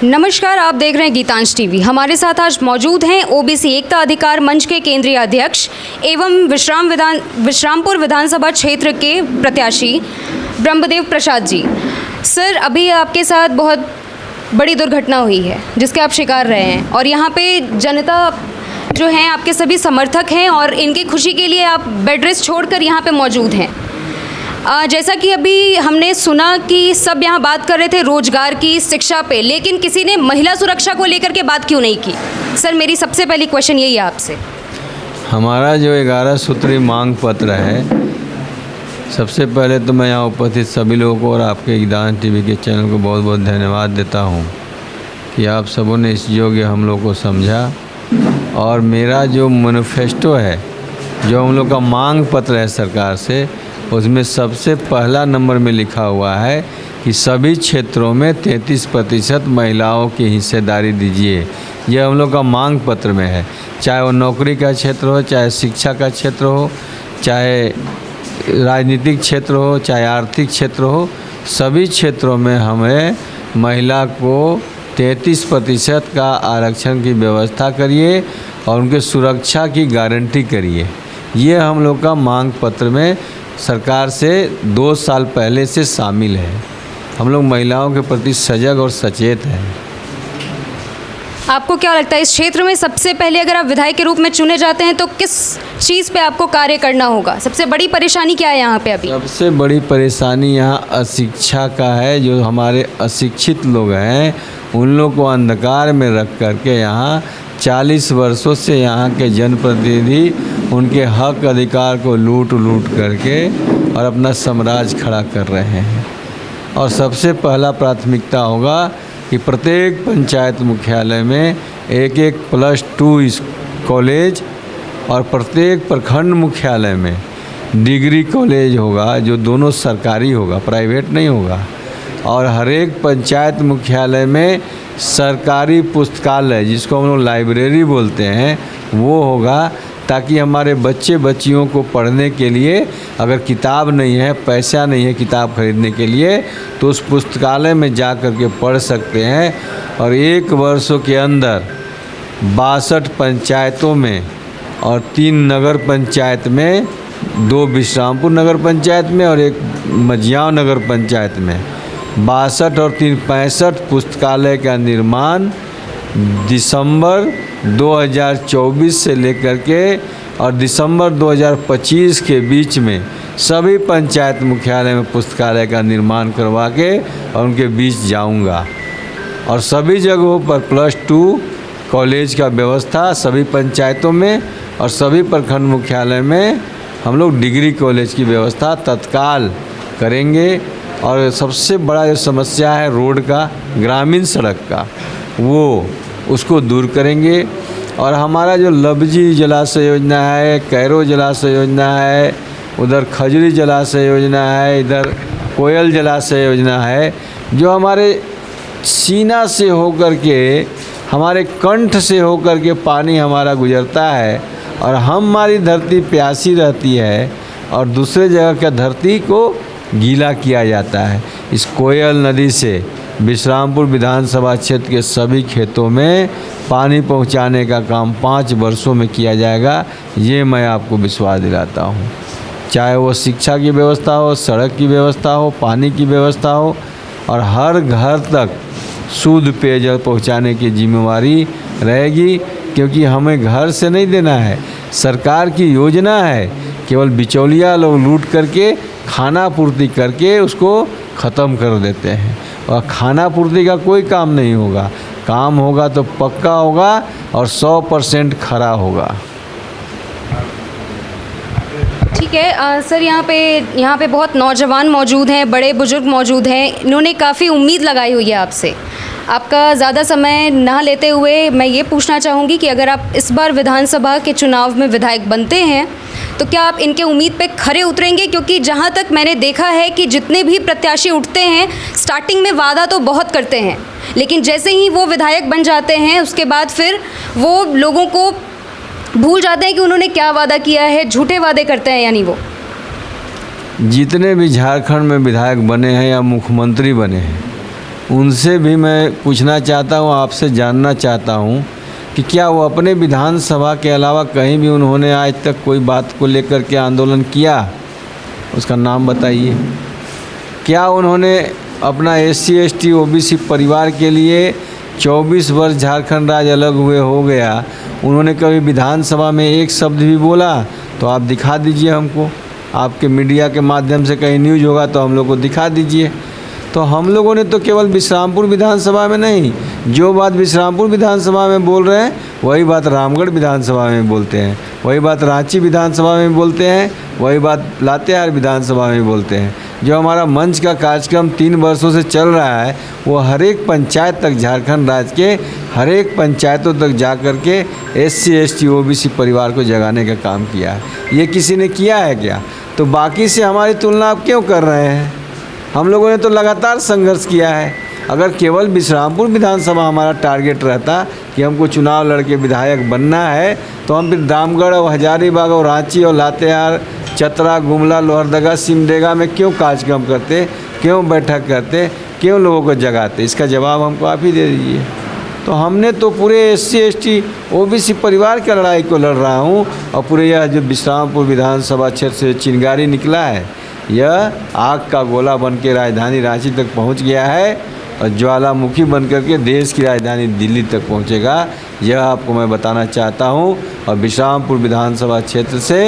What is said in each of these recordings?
नमस्कार, आप देख रहे हैं गीतांश टीवी। हमारे साथ आज मौजूद हैं ओबीसी एकता अधिकार मंच के केंद्रीय अध्यक्ष एवं विश्रामपुर विधानसभा क्षेत्र के प्रत्याशी ब्रह्मदेव प्रसाद जी। सर, अभी आपके साथ बहुत बड़ी दुर्घटना हुई है जिसके आप शिकार रहे हैं और यहाँ पे जनता जो हैं आपके सभी समर्थक हैं और इनकी खुशी के लिए आप बेड रेस्ट छोड़कर यहाँ पे मौजूद हैं। जैसा कि अभी हमने सुना कि सब यहाँ बात कर रहे थे रोजगार की, शिक्षा पे, लेकिन किसी ने महिला सुरक्षा को लेकर के बात क्यों नहीं की? सर, मेरी सबसे पहली क्वेश्चन यही है आपसे। हमारा जो 11 सूत्री मांग पत्र है, सबसे पहले तो मैं यहाँ उपस्थित सभी लोगों को और आपके गीतांश टीवी के चैनल को बहुत बहुत धन्यवाद देता हूँ कि आप सबों ने इस योग्य हम लोग को समझा। और मेरा जो मैनिफेस्टो है, जो हम लोग का मांग पत्र है सरकार से, उसमें सबसे पहला नंबर में लिखा हुआ है कि सभी क्षेत्रों में 33% महिलाओं की हिस्सेदारी दीजिए। यह हम लोग का मांग पत्र में है, चाहे वो नौकरी का क्षेत्र हो, चाहे शिक्षा का क्षेत्र हो, चाहे राजनीतिक क्षेत्र हो, चाहे आर्थिक क्षेत्र हो, सभी क्षेत्रों में हमें महिला को 33% का आरक्षण की व्यवस्था करिए और उनके सुरक्षा की गारंटी करिए। ये हम लोग का मांग पत्र में सरकार से 2 साल पहले से शामिल है। हम लोग महिलाओं के प्रति सजग और सचेत हैं। आपको क्या लगता है इस क्षेत्र में सबसे पहले अगर आप विधायक के रूप में चुने जाते हैं तो किस चीज़ पे आपको कार्य करना होगा? सबसे बड़ी परेशानी क्या है यहाँ पे अभी? सबसे बड़ी परेशानी यहाँ अशिक्षा का है। जो हमारे अशिक्षित लोग हैं उन लोग को अंधकार में रख करके यहाँ 40 वर्षों से यहाँ के जनप्रतिनिधि उनके हक अधिकार को लूट करके और अपना साम्राज्य खड़ा कर रहे हैं। और सबसे पहला प्राथमिकता होगा कि प्रत्येक पंचायत मुख्यालय में एक +2 कॉलेज और प्रत्येक प्रखंड मुख्यालय में डिग्री कॉलेज होगा, जो दोनों सरकारी होगा, प्राइवेट नहीं होगा। और हर एक पंचायत मुख्यालय में सरकारी पुस्तकालय, जिसको हम लोग लाइब्रेरी बोलते हैं, वो होगा, ताकि हमारे बच्चे बच्चियों को पढ़ने के लिए अगर किताब नहीं है, पैसा नहीं है किताब खरीदने के लिए, तो उस पुस्तकालय में जा कर के पढ़ सकते हैं। और 1 वर्षों के अंदर 62 पंचायतों में और 3 नगर पंचायत में, 2 विश्रामपुर नगर पंचायत में और 1 मझियाँव नगर पंचायत में 62 और 3 65 पुस्तकालय का निर्माण दिसंबर 2024 से लेकर के और दिसंबर 2025 के बीच में सभी पंचायत मुख्यालय में पुस्तकालय का निर्माण करवा के और उनके बीच जाऊंगा। और सभी जगहों पर +2 कॉलेज का व्यवस्था सभी पंचायतों में और सभी प्रखंड मुख्यालय में हम लोग डिग्री कॉलेज की व्यवस्था तत्काल करेंगे। और सबसे बड़ा जो समस्या है रोड का, ग्रामीण सड़क का, वो उसको दूर करेंगे। और हमारा जो लबजी जलाशय योजना है, कैरो जलाशय योजना है, उधर खजरी जलाशय योजना है, इधर कोयल जलाशय योजना है, जो हमारे सीना से होकर के, हमारे कंठ से होकर के पानी हमारा गुजरता है और हमारी धरती प्यासी रहती है और दूसरे जगह के धरती को गीला किया जाता है। इस कोयल नदी से विश्रामपुर विधानसभा क्षेत्र के सभी खेतों में पानी पहुंचाने का काम 5 वर्षों में किया जाएगा, ये मैं आपको विश्वास दिलाता हूं। चाहे वो शिक्षा की व्यवस्था हो, सड़क की व्यवस्था हो, पानी की व्यवस्था हो, और हर घर तक शुद्ध पेयजल पहुंचाने की जिम्मेवारी रहेगी। क्योंकि हमें घर से नहीं देना है, सरकार की योजना है। केवल बिचौलिया लोग लूट करके खाना पूर्ति करके उसको ख़त्म कर देते हैं और खाना पूर्ति का कोई काम नहीं होगा। काम होगा तो पक्का होगा और 100% खरा होगा। ठीक है सर, यहाँ पे बहुत नौजवान मौजूद हैं, बड़े बुजुर्ग मौजूद हैं, इन्होंने काफ़ी उम्मीद लगाई हुई है आपसे। आपका ज़्यादा समय ना लेते हुए मैं ये पूछना चाहूँगी कि अगर आप इस बार विधानसभा के चुनाव में विधायक बनते हैं तो क्या आप इनके उम्मीद पे खरे उतरेंगे? क्योंकि जहाँ तक मैंने देखा है कि जितने भी प्रत्याशी उठते हैं स्टार्टिंग में वादा तो बहुत करते हैं, लेकिन जैसे ही वो विधायक बन जाते हैं उसके बाद फिर वो लोगों को भूल जाते हैं कि उन्होंने क्या वादा किया है, झूठे वादे करते हैं। यानी वो जितने भी झारखंड में विधायक बने हैं या मुख्यमंत्री बने हैं, उनसे भी मैं पूछना चाहता हूँ, आपसे जानना चाहता हूँ कि क्या वो अपने विधानसभा के अलावा कहीं भी उन्होंने आज तक कोई बात को लेकर के आंदोलन किया? उसका नाम बताइए। क्या उन्होंने अपना SC ST OBC परिवार के लिए 24 वर्ष झारखंड राज्य अलग हुए हो गया, उन्होंने कभी विधानसभा में एक शब्द भी बोला? तो आप दिखा दीजिए हमको, आपके मीडिया के माध्यम से कहीं न्यूज़ होगा तो हम लोग को दिखा दीजिए। तो हम लोगों ने तो केवल विश्रामपुर विधानसभा में नहीं, जो बात विश्रामपुर विधानसभा में बोल रहे हैं वही बात रामगढ़ विधानसभा में बोलते हैं, वही बात रांची विधानसभा में बोलते हैं, वही बात लातेहार विधानसभा में बोलते हैं। जो हमारा मंच का कार्यक्रम 3 वर्षों से चल रहा है वो हर एक पंचायत तक, झारखंड राज्य के हर एक पंचायतों तक जा कर के SC ST OBC परिवार को जगाने का काम किया है। ये किसी ने किया है क्या? तो बाकी से हमारी तुलना आप क्यों कर रहे हैं? हम लोगों ने तो लगातार संघर्ष किया है। अगर केवल विश्रामपुर विधानसभा हमारा टारगेट रहता कि हमको चुनाव लड़के विधायक बनना है, तो हम फिर रामगढ़ और हजारीबाग और रांची और लातेहार, चतरा, गुमला, लोहरदगा, सिमडेगा में क्यों कार्यक्रम करते, क्यों बैठक करते, क्यों लोगों को जगाते? इसका जवाब हमको आप ही दे दीजिए। तो हमने तो पूरे SC ST OBC परिवार की लड़ाई को लड़ रहा हूँ, और पूरे यह जो विश्रामपुर विधानसभा क्षेत्र से चिंगारी निकला है, यह आग का गोला बन के राजधानी रांची तक पहुँच गया है और ज्वालामुखी बन करके देश की राजधानी दिल्ली तक पहुँचेगा। यह आपको मैं बताना चाहता हूँ। और विश्रामपुर विधानसभा क्षेत्र से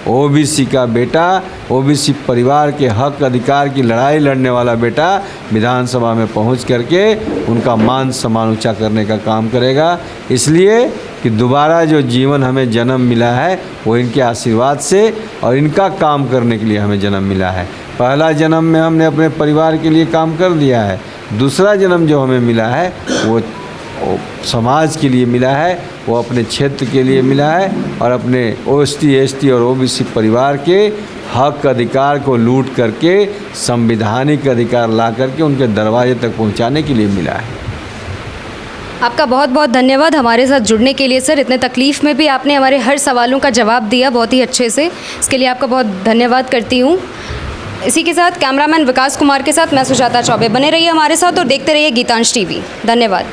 OBC का बेटा, OBC परिवार के हक अधिकार की लड़ाई लड़ने वाला बेटा विधानसभा में पहुँच करके उनका मान सम्मान ऊँचा करने का काम करेगा। इसलिए कि दोबारा जो जीवन हमें जन्म मिला है वो इनके आशीर्वाद से और इनका काम करने के लिए हमें जन्म मिला है। पहला जन्म में हमने अपने परिवार के लिए काम कर दिया है, दूसरा जन्म जो हमें मिला है वो समाज के लिए मिला है, वो अपने क्षेत्र के लिए मिला है और अपने SC ST और OBC परिवार के हक अधिकार को लूट करके संवैधानिक अधिकार ला करके उनके दरवाजे तक पहुंचाने के लिए मिला है। आपका बहुत बहुत धन्यवाद हमारे साथ जुड़ने के लिए सर। इतने तकलीफ़ में भी आपने हमारे हर सवालों का जवाब दिया बहुत ही अच्छे से, इसके लिए आपका बहुत धन्यवाद करती हूँ। इसी के साथ कैमरामैन विकास कुमार के साथ मैं सुजाता चौबे। बने रहिए हमारे साथ और देखते रहिए गीतांश TV। धन्यवाद।